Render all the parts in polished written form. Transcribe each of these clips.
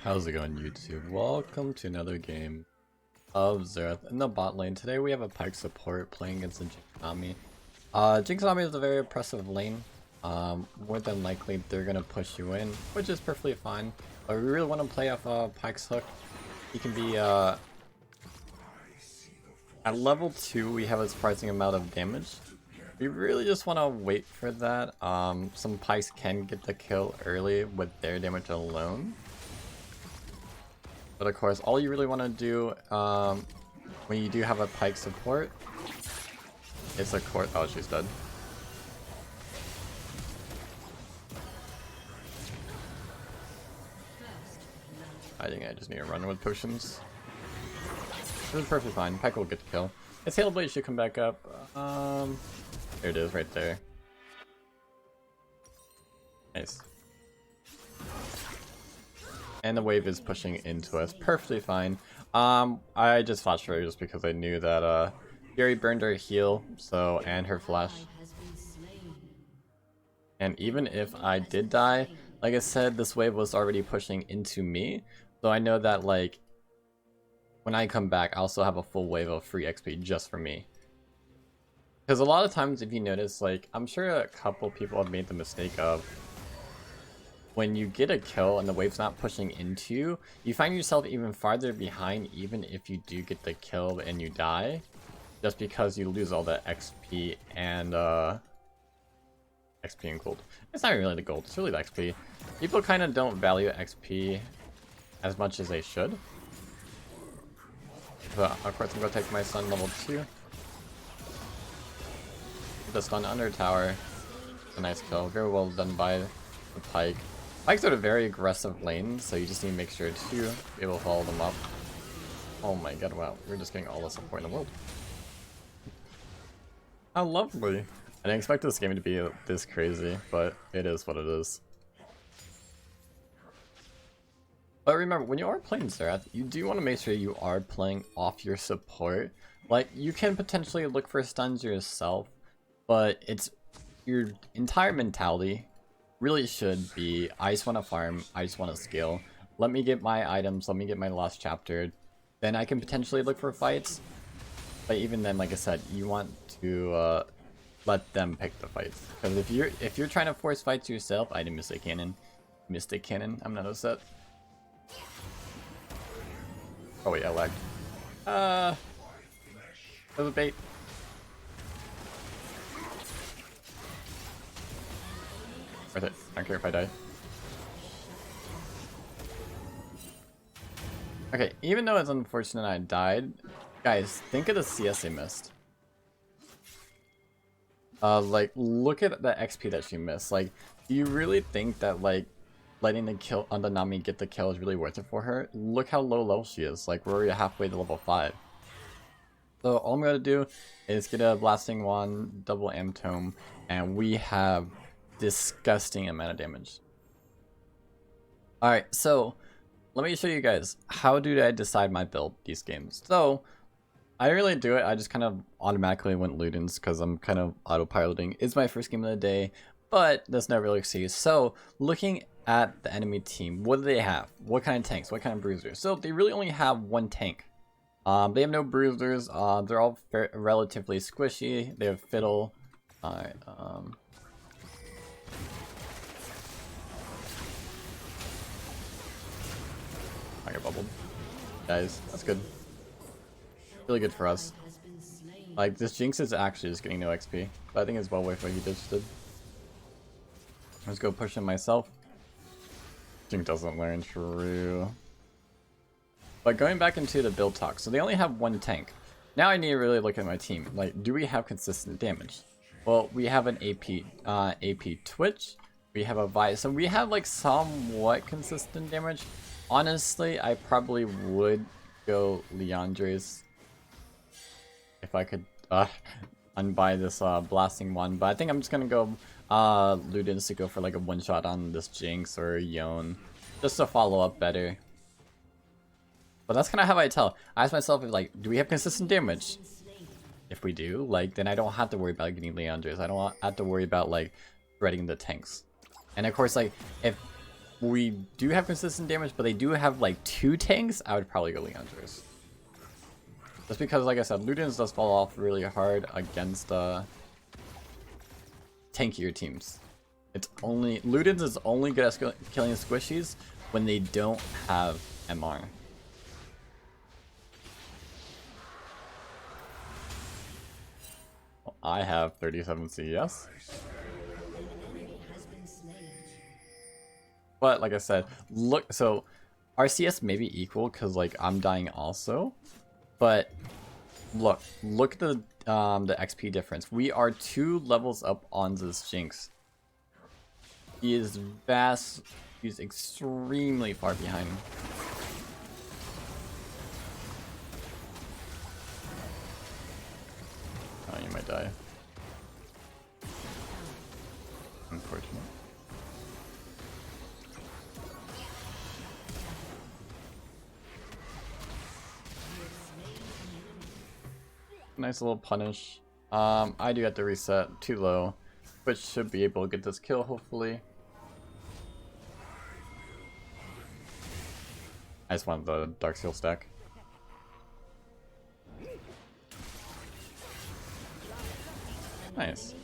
How's it going, YouTube? Welcome to another game of Xerath in the bot lane. Today we have a Pyke support playing against the Jinx Nami. Jinx Nami is a very oppressive lane. More than likely they're gonna push you in, which is perfectly fine. But we really want to play off Pyke's hook. He can be at level 2 we have a surprising amount of damage. We really just want to wait for that. Some Pykes can get the kill early with their damage alone. But of course, all you really want to do when you do have a Pyke support is of course— oh, she's dead. I think I just need to run with potions. This is perfectly fine. Pyke will get the kill. His Hail Blade should come back up. There it is, right there. Nice. And the wave is pushing into us. Perfectly fine. I just flashed her just because I knew that Fury burned her heal, so, and her flash. And even if I did die, like I said, this wave was already pushing into me. So I know that, like, when I come back, I also have a full wave of free XP just for me. Because a lot of times, if you notice, like, I'm sure a couple people have made the mistake of, when you get a kill and the wave's not pushing into you, you find yourself even farther behind even if you do get the kill and you die. Just because you lose all the XP and XP and gold. It's not really the gold, it's really the XP. People kind of don't value XP as much as they should. But of course I'm going to take my stun level 2. The stun under tower. A nice kill. Very well done by the Pyke. Pykes are a very aggressive lane, so you just need to make sure to be able to follow them up. Oh my god, wow. We're just getting all the support in the world. How lovely. I didn't expect this game to be this crazy, but it is what it is. But remember, when you are playing Xerath, you do want to make sure you are playing off your support. Like, you can potentially look for stuns yourself, but it's your entire mentality really should be, I just want to farm, I just want to scale. Let me get my items, let me get my lost chapter, then I can potentially look for fights. But even then, like I said, you want to let them pick the fights. Because if you're trying to force fights yourself— I didn't Mystic Cannon. Mystic Cannon, I'm not upset. Oh wait, I lagged. That was a bait. Worth it. I don't care if I die. Okay, even though it's unfortunate I died, guys, think of the CS they missed. Like, look at the XP that she missed. Like, do you really think that, like, letting the kill on the Nami get the kill is really worth it for her? Look how low level she is. Like, we're already halfway to level 5. So all I'm gonna do is get a Blasting Wand, double Am Tome, and we have disgusting amount of damage. Alright, so let me show you guys how do I decide my build these games. So I didn't really do it, I just kind of automatically went Ludens because I'm kind of autopiloting. It's my first game of the day, but that's not really excuse. So looking at the enemy team, what do they have? What kind of tanks? What kind of bruisers? So they really only have one tank. They have no bruisers. They're all relatively squishy. They have Fiddle. Alright, I got bubbled. Guys, that's good. Really good for us. Like, this Jinx is actually just getting no XP. But I think it's well worth what he just did. Let's go push him myself. Jinx doesn't learn, true. But going back into the build talk, so they only have one tank. Now I need to really look at my team. Like, do we have consistent damage? Well, we have an AP Twitch. We have a Vi, so we have like somewhat consistent damage. Honestly, I probably would go Leandre's if I could unbuy this Blasting Wand, but I think I'm just gonna go Ludens to go for like a one-shot on this Jinx or Yone, just to follow up better. But that's kind of how I tell. I ask myself, like, do we have consistent damage? If we do, like, then I don't have to worry about getting Leandre's. I don't have to worry about, like, threading the tanks. And of course, like, if we do have consistent damage, but they do have like 2 tanks, I would probably go Leandros. Just because, like I said, Ludens does fall off really hard against tankier teams. It's only Ludens is only good at killing squishies when they don't have MR. Well, I have 37 CES. But like I said, look, so our CS may be equal because like I'm dying also, but look at the XP difference. We are 2 levels up on this Jinx. He is vast. He's extremely far behind. Oh, you might die. Unfortunate. Nice little punish. I do have to reset too low, but should be able to get this kill hopefully. I just wanted the Dark Seal stack. Nice.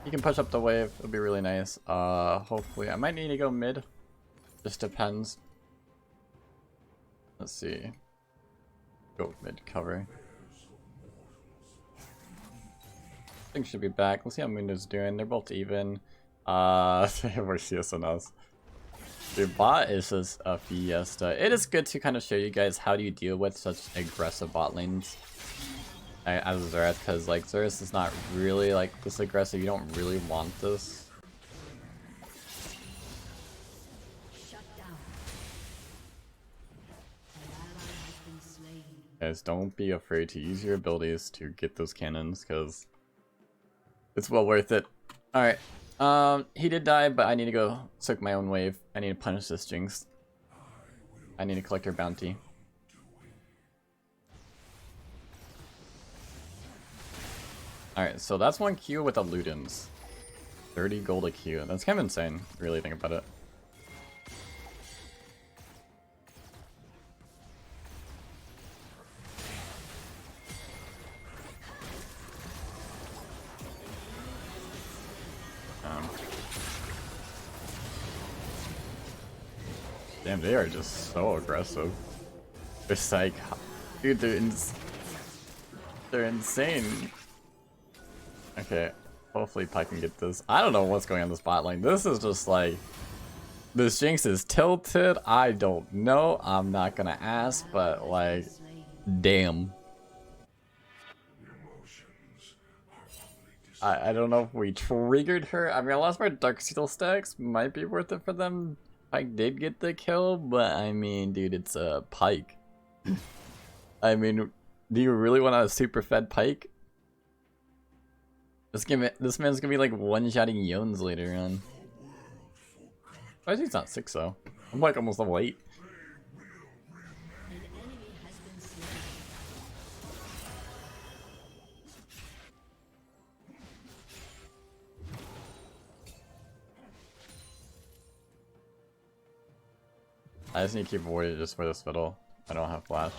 You can push up the wave, it'll be really nice. Hopefully, I might need to go mid. Just depends. Let's see. Go mid cover. I think should be back. Let's see how Mundo's doing. They're both even. They have more CS than us. Your bot is just a fiesta. It is good to kind of show you guys how do you deal with such aggressive bot lanes as Xerath, because like Xerath is not really like this aggressive. You don't really want this. Guys, don't be afraid to use your abilities to get those cannons, because it's well worth it. Alright. He did die, but I need to go soak my own wave. I need to punish this Jinx. I need to collect her bounty. Alright, so that's 1 Q with a Ludens. 30 gold a Q. That's kind of insane, really think about it. Damn, they are just so aggressive. It's like, dude, they're insane. Okay, hopefully Pike can get this. I don't know what's going on this bot lane. This is just like, this Jinx is tilted. I don't know. I'm not gonna ask, but like, damn. I don't know if we triggered her. I mean, a lot of our Dark Steel stacks might be worth it for them. Pike did get the kill, but I mean, dude, it's a Pike. I mean, do you really want a super fed Pike? This man's gonna be like one-shotting Yones later on. I think he's not 6 though. I'm like almost level 8. I just need to keep avoiding just for this fiddle. I don't have flash.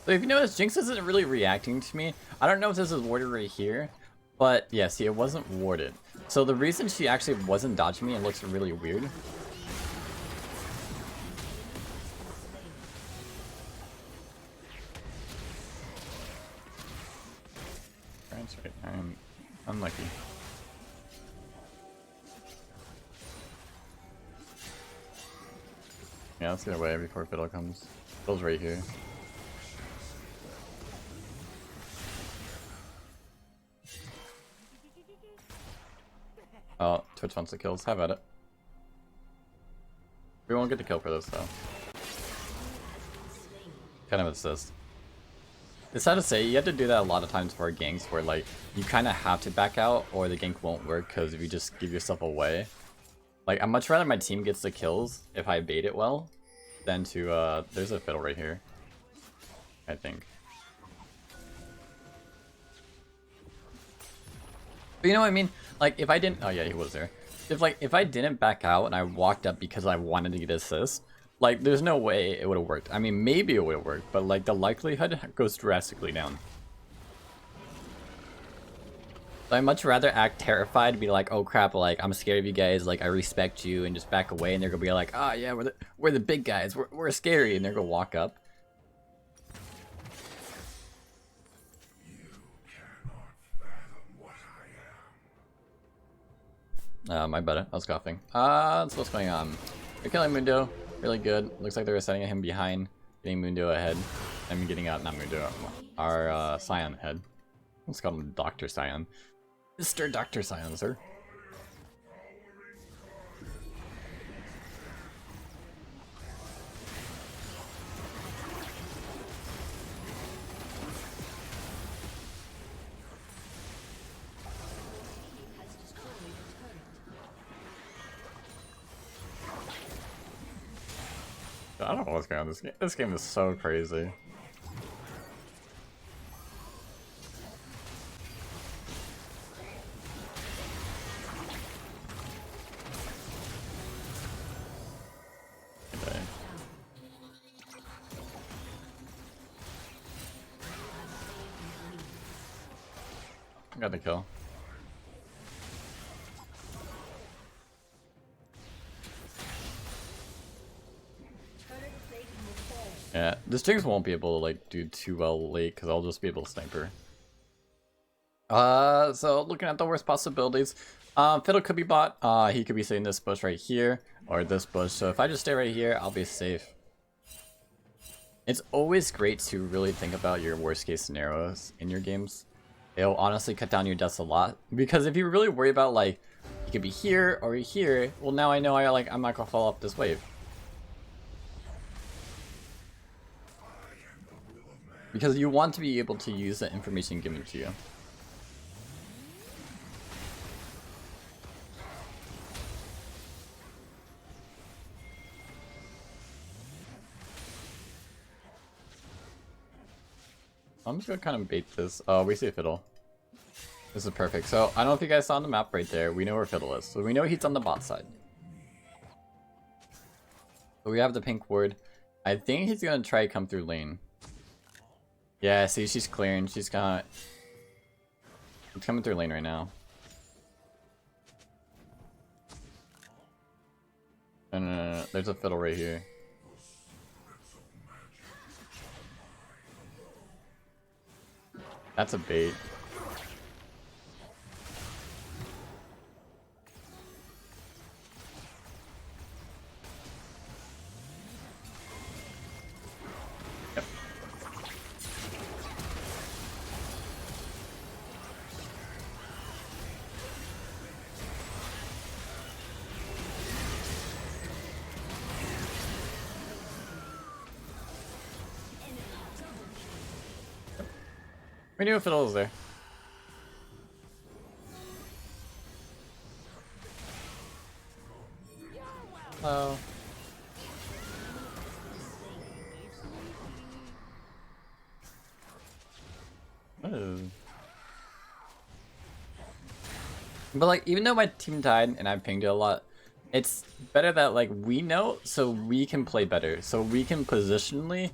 So if you notice, Jinx isn't really reacting to me. I don't know if this is warded right here, but yeah, see, it wasn't warded. So the reason she actually wasn't dodging me, it looks really weird. That's right, I'm unlucky. Yeah, let's get away before Fiddle comes. Fiddle's right here. Oh, Twitch wants the kills. Have at it. We won't get the kill for this though. Kind of assist. It's sad to say, you have to do that a lot of times for ganks where like you kind of have to back out or the gank won't work because if you just give yourself away. Like I'd much rather my team gets the kills if I bait it well than to there's a fiddle right here, I think. But you know what I mean? Like if I didn't, oh yeah, he was there. If I didn't back out and I walked up because I wanted to get assist, like there's no way it would have worked. I mean, maybe it would have worked, but like the likelihood goes drastically down. So I'd much rather act terrified and be like, oh crap, like I'm scared of you guys, like I respect you, and just back away, and they're gonna be like, oh yeah, we're the big guys, we're scary, and they're gonna walk up. My bad, I was coughing. So what's going on? We're killing Mundo, really good. Looks like they were setting him behind, getting Mundo ahead. I mean, getting out, not Mundo, our Scion ahead. Let's call him Dr. Scion. Mr. Dr. Scion, sir. I don't know what's going on this game. This game is so crazy. Okay. Got the kill. Yeah, this Jinx won't be able to like do too well late because I'll just be able to sniper. So looking at the worst possibilities, Fiddle could be bot. He could be sitting this bush right here or this bush. So if I just stay right here, I'll be safe. It's always great to really think about your worst case scenarios in your games. It'll honestly cut down your deaths a lot because if you really worry about like you could be here or here, well now I know I'm not gonna fall off this wave. Because you want to be able to use the information given to you. I'm just gonna kind of bait this. Oh, we see a Fiddle. This is perfect. So, I don't know if you guys saw on the map right there. We know where Fiddle is. So we know he's on the bot side. So we have the pink ward. I think he's gonna try to come through lane. Yeah, see, she's clearing. She's got... She's coming through lane right now. No. There's a Fiddle right here. That's a bait. Yep. We knew a Fiddle was there. Oh. But like, even though my team died and I pinged it a lot, it's better that like we know so we can play better. So we can positionally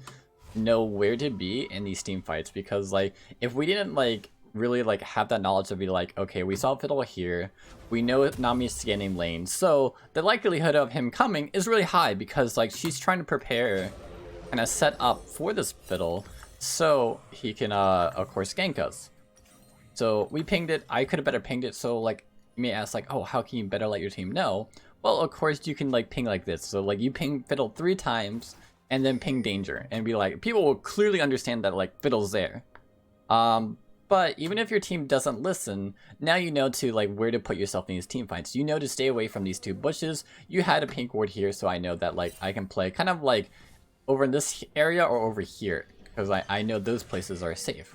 know where to be in these team fights, because like if we didn't like really like have that knowledge to be like, okay, we saw Fiddle here, we know Nami is scanning lane, so the likelihood of him coming is really high because like she's trying to prepare and set up for this Fiddle so he can of course gank us. So we pinged it. I could have better pinged it. So like you may ask like, oh, how can you better let your team know? Well, of course you can like ping like this. So like you ping Fiddle 3 times and then ping danger and be like, people will clearly understand that like Fiddle's there. But even if your team doesn't listen, now you know to like where to put yourself in these team fights. You know to stay away from these 2 bushes. You had a pink ward here, so I know that like I can play kind of like over in this area or over here. because I know those places are safe.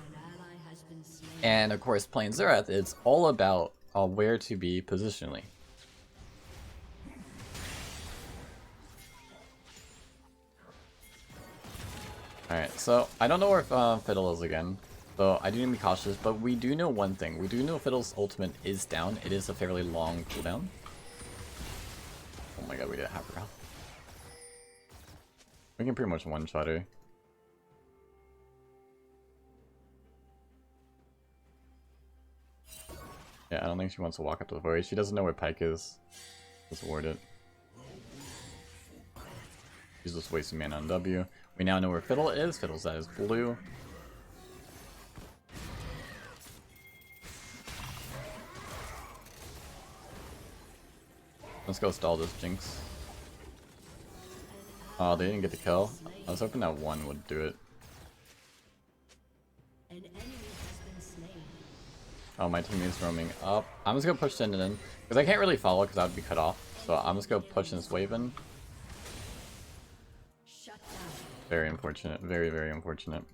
And of course, playing Xerath, it's all about where to be positionally. Alright, so I don't know where Fiddle is again, so I do need to be cautious, but we do know one thing. We do know Fiddle's ultimate is down. It is a fairly long cooldown. Oh my god, we didn't have her. We can pretty much one-shot her. Yeah, I don't think she wants to walk up to the void. She doesn't know where Pike is. Just ward it. She's just wasting mana on W. We now know where Fiddle is. Fiddle's at his blue. Let's go stall this Jinx. Oh, they didn't get the kill. I was hoping that one would do it. Oh, my teammate's roaming up. I'm just gonna push Sin in, because I can't really follow because I would be cut off. So I'm just gonna push this wave in. Very unfortunate. Very, very unfortunate.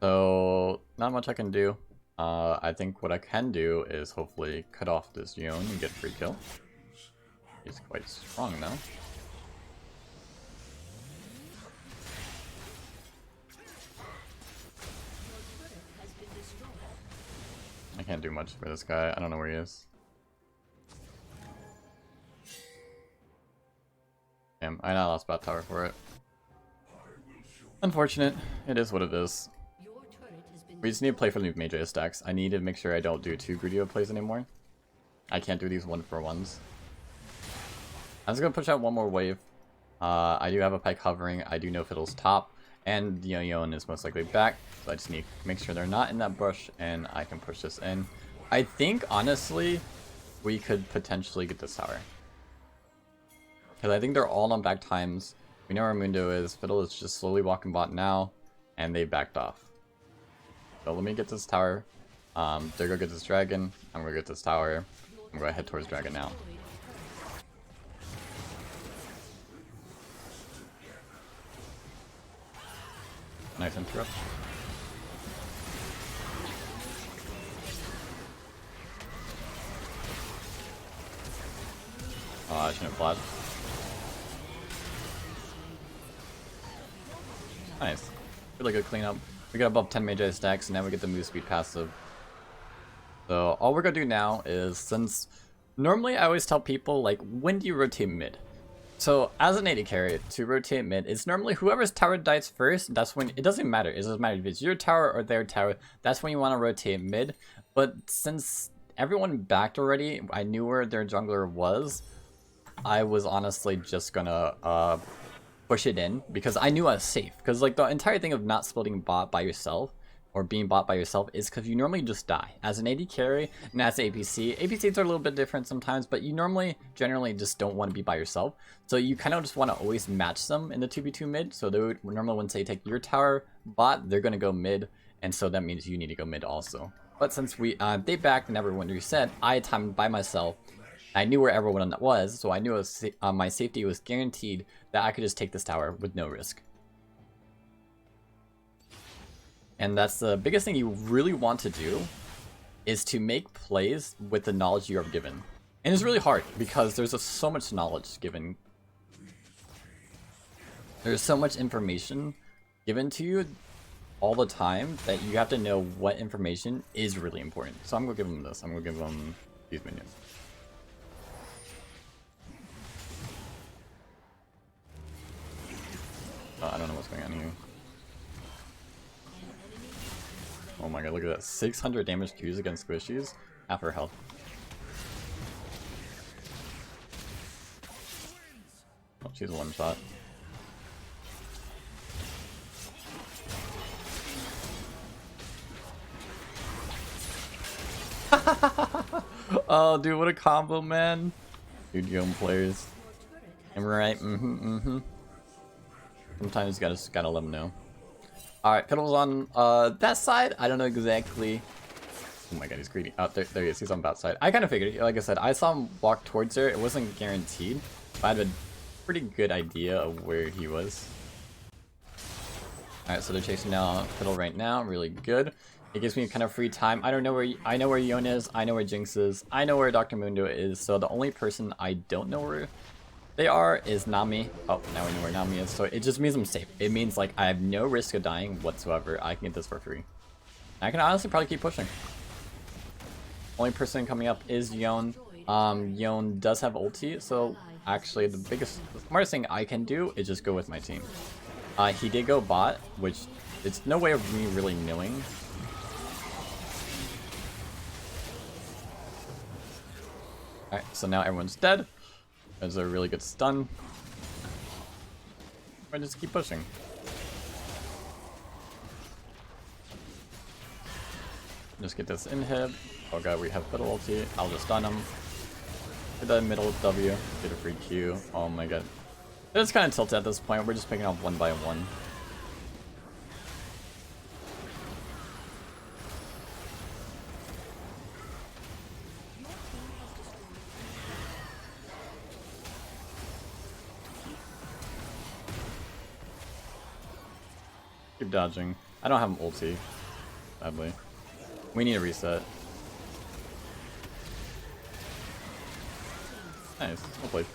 So, not much I can do. I think what I can do is hopefully cut off this Yone and get free kill. He's quite strong now. I can't do much for this guy. I don't know where he is. Damn, I lost bot tower for it. Unfortunate. It is what it is. We just need to play for the Mage stacks. I need to make sure I don't do too greedy of plays anymore. I can't do these 1-for-1s. I'm just gonna push out one more wave. I do have a Pike hovering. I do know Fiddle's top. And Yone is most likely back. So I just need to make sure they're not in that bush. And I can push this in. I think, honestly, we could potentially get this tower. Because I think they're all on back times. We know where Mundo is. Fiddle is just slowly walking bot now. And they backed off. So let me get this tower. They're gonna get this dragon. I'm gonna get this tower. I'm gonna head towards dragon now. Nice interrupt. Oh, I shouldn't have flashed. Nice. Really good cleanup. We got above 10 Mage stacks, and now we get the move speed passive. So all we're gonna do now is, since normally I always tell people, like, when do you rotate mid? So as an AD carry, to rotate mid, it's normally whoever's tower dies first, that's when, it doesn't matter. It doesn't matter if it's your tower or their tower, that's when you want to rotate mid. But since everyone backed already, I knew where their jungler was, I was honestly just gonna push it in, because I knew I was safe. Because like the entire thing of not splitting bot by yourself, or being bot by yourself, is because you normally just die. As an AD carry, and as an APC, APCs are a little bit different sometimes, but you normally, generally just don't want to be by yourself. So you kind of just want to always match them in the 2v2 mid. So they would normally, when they take your tower bot, they're going to go mid, and so that means you need to go mid also. But since they backed and everyone reset, I had time by myself. I knew where everyone was, so I knew my safety was guaranteed that I could just take this tower with no risk. And that's the biggest thing you really want to do, is to make plays with the knowledge you are given. And it's really hard, because there's so much knowledge given. There's so much information given to you all the time that you have to know what information is really important. So I'm going to give them this. I'm going to give them these minions. I don't know what's going on here. Oh my god, look at that. 600 damage Qs against squishies. Half her health. Oh, she's one shot. Oh, dude, what a combo, man. Dude, young players. Am I right? Sometimes you gotta let them know. Alright, Fiddle's on that side. I don't know exactly. Oh my god, he's greedy. Oh, there he is. He's on bot side. I kind of figured. Like I said, I saw him walk towards there. It wasn't guaranteed, but I had a pretty good idea of where he was. Alright, so they're chasing down Fiddle right now. Really good. It gives me kind of free time. I know where Yon is. I know where Jinx is. I know where Dr. Mundo is. So the only person I don't know where they are is Nami. Oh, now we know where Nami is. So it just means I'm safe. It means like I have no risk of dying whatsoever. I can get this for free. I can honestly probably keep pushing. Only person coming up is Yon. Yon does have ulti, so actually the smartest thing I can do is just go with my team. He did go bot, which it's no way of me really knowing. Alright, so now everyone's dead. There's a really good stun. I just keep pushing. Just get this inhib. Oh god, we have Fiddle ulti. I'll just stun him. Get that middle W. Get a free Q. Oh my god. It's kind of tilted at this point. We're just picking up one by one. Keep dodging. I don't have an ulti, sadly. We need a reset. Nice. Well played.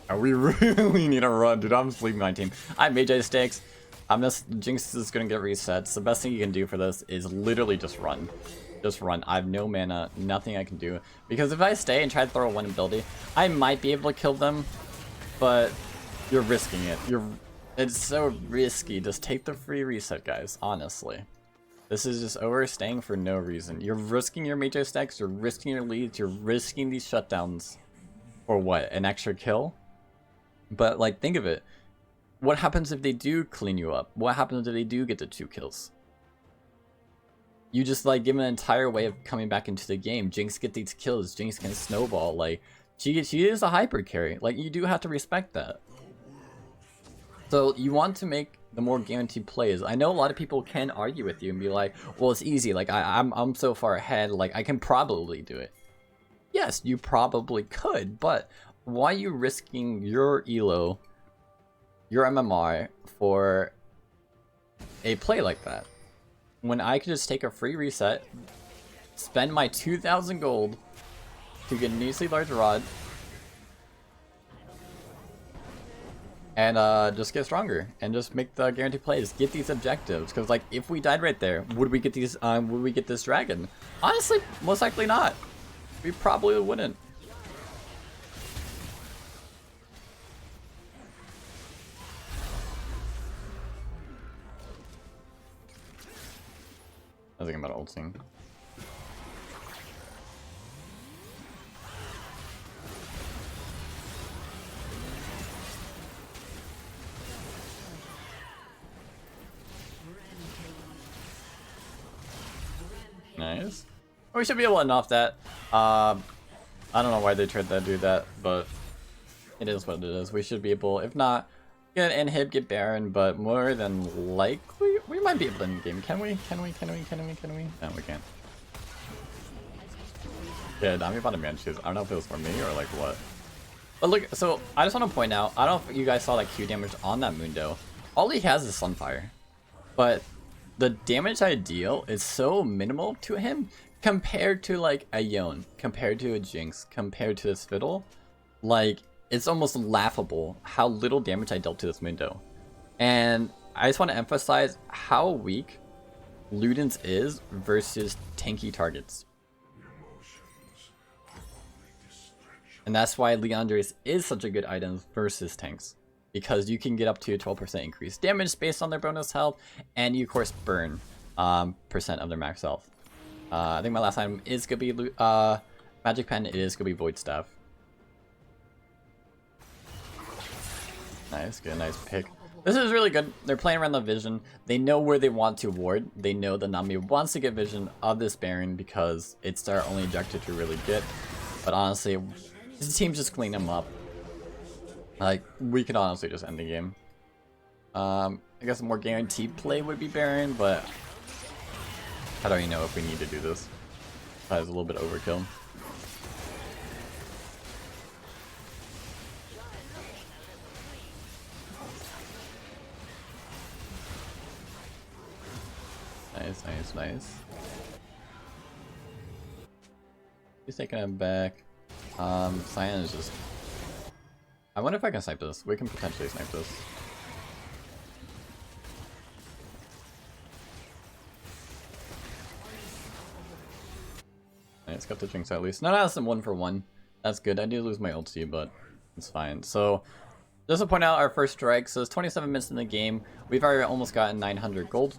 We really need a run, dude. I'm sleeping my team. I have Mage stakes. Jinx is gonna get reset. So the best thing you can do for this is literally just run. Just run. I have no mana, nothing I can do. Because if I stay and try to throw one ability, I might be able to kill them, but you're risking it. It's so risky. Just take the free reset, guys. Honestly. This is just overstaying for no reason. You're risking your Mage stacks, you're risking your leads, you're risking these shutdowns. For what? An extra kill? But, like, think of it. What happens if they do clean you up? What happens if they do get the 2 kills? You just, like, give them an entire way of coming back into the game. Jinx get these kills. Jinx can snowball. Like, she is a hyper carry. Like, you do have to respect that. So, you want to make the more guaranteed plays. I know a lot of people can argue with you and be like, well, it's easy. Like, I'm so far ahead. Like, I can probably do it. Yes, you probably could, but why are you risking your elo, your MMR, for a play like that? When I could just take a free reset, spend my 2,000 gold to get an easily large rod, and just get stronger and just make the guaranteed plays, get these objectives. Because like, if we died right there, would we get these? Would we get this dragon? Honestly, most likely not. We probably wouldn't. I was thinking about ulting. Nice. We should be able to enough that. I don't know why they tried to do that, but it is what it is. We should be able, if not, get inhib, get Baron, but more than likely, we might be able to end game. Can we? Can we? No, we can't. Yeah, Nami bought a man shoes. I don't know if it was for me or like what. But look, so I just want to point out, I don't know if you guys saw like Q damage on that Mundo. All he has is Sunfire. But the damage I deal is so minimal to him compared to like a Yon, compared to a Jinx, compared to this Fiddle. Like, it's almost laughable how little damage I dealt to this Mundo. And I just want to emphasize how weak Ludens is versus tanky targets. And that's why Leandris is such a good item versus tanks. Because you can get up to a 12% increased damage based on their bonus health, and you of course burn percent of their max health. I think my last item is gonna be Magic Pen. It is gonna be Void Staff. Nice, get a nice pick. This is really good. They're playing around the vision. They know where they want to ward. They know that Nami wants to get vision of this Baron because it's their only objective to really get. But honestly, this team just clean them up. Like, we could honestly just end the game. I guess a more guaranteed play would be Baron, but how do you know if we need to do this? That is a little bit overkill. Nice. He's taking it back. Cyan is just... I wonder if I can snipe this. We can potentially snipe this. Nice, got the Jinx at least. Not awesome 1-for-1. That's good. I do lose my ulti, but it's fine. So, just to point out our first strike, so it's 27 minutes in the game. We've already almost gotten 900 gold.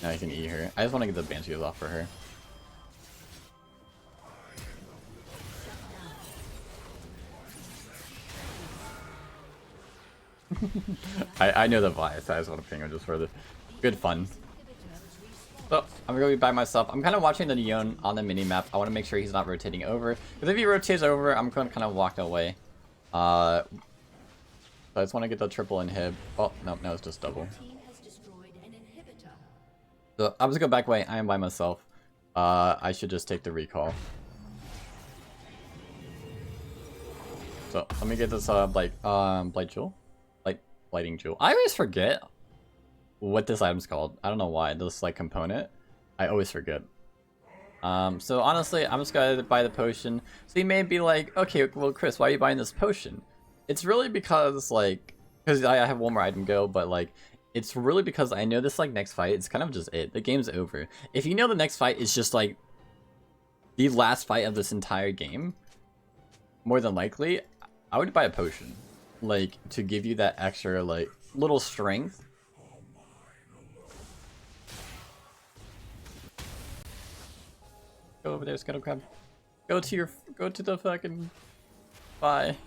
Now I can eat her. I just want to get the Banshees off for her. I know the bias. I just want to ping him just for the good fun. So I'm gonna be by myself. I'm kind of watching the Neon on the mini map. I want to make sure he's not rotating over. Because if he rotates over, I'm gonna kind of walk away. So I just want to get the triple inhib. Oh no, it's just double. So I'm just gonna back away. I am by myself. I should just take the recall. So let me get this Blight Jewel. Lighting Jewel. I always forget what this item's called. I don't know why. This like component. I always forget. So honestly, I'm just gonna buy the potion. So you may be like, okay, well Chris, why are you buying this potion? It's really because like, because I have one more item go, but like, it's really because I know this like next fight, it's kind of just it. The game's over. If you know the next fight is just like the last fight of this entire game, more than likely, I would buy a potion. Like, to give you that extra, like, little strength. Go over there, Scuttle Crab. Go to the fucking... Bye.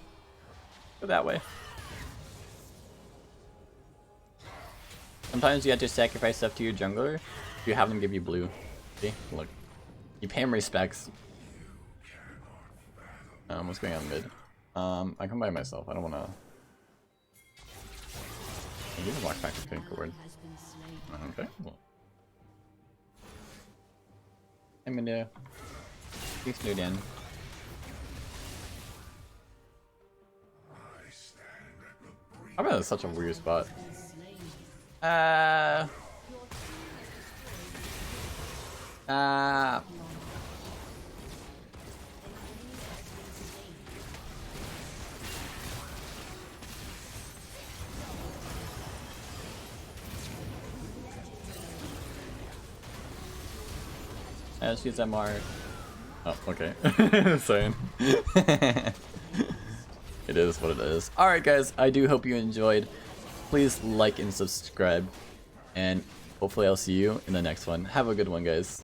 Go that way. Sometimes you have to sacrifice stuff to your jungler. You have them give you blue. See? Look. You pay him respects. What's going on mid? I come by myself. I don't wanna... You can walk back to pink forward. Okay, well. I'm gonna... Keep snoot in. I'm in such a weird spot. Let's use MR. Oh, okay. Saying. It is what it is. Alright guys, I do hope you enjoyed. Please like and subscribe. And hopefully I'll see you in the next one. Have a good one, guys.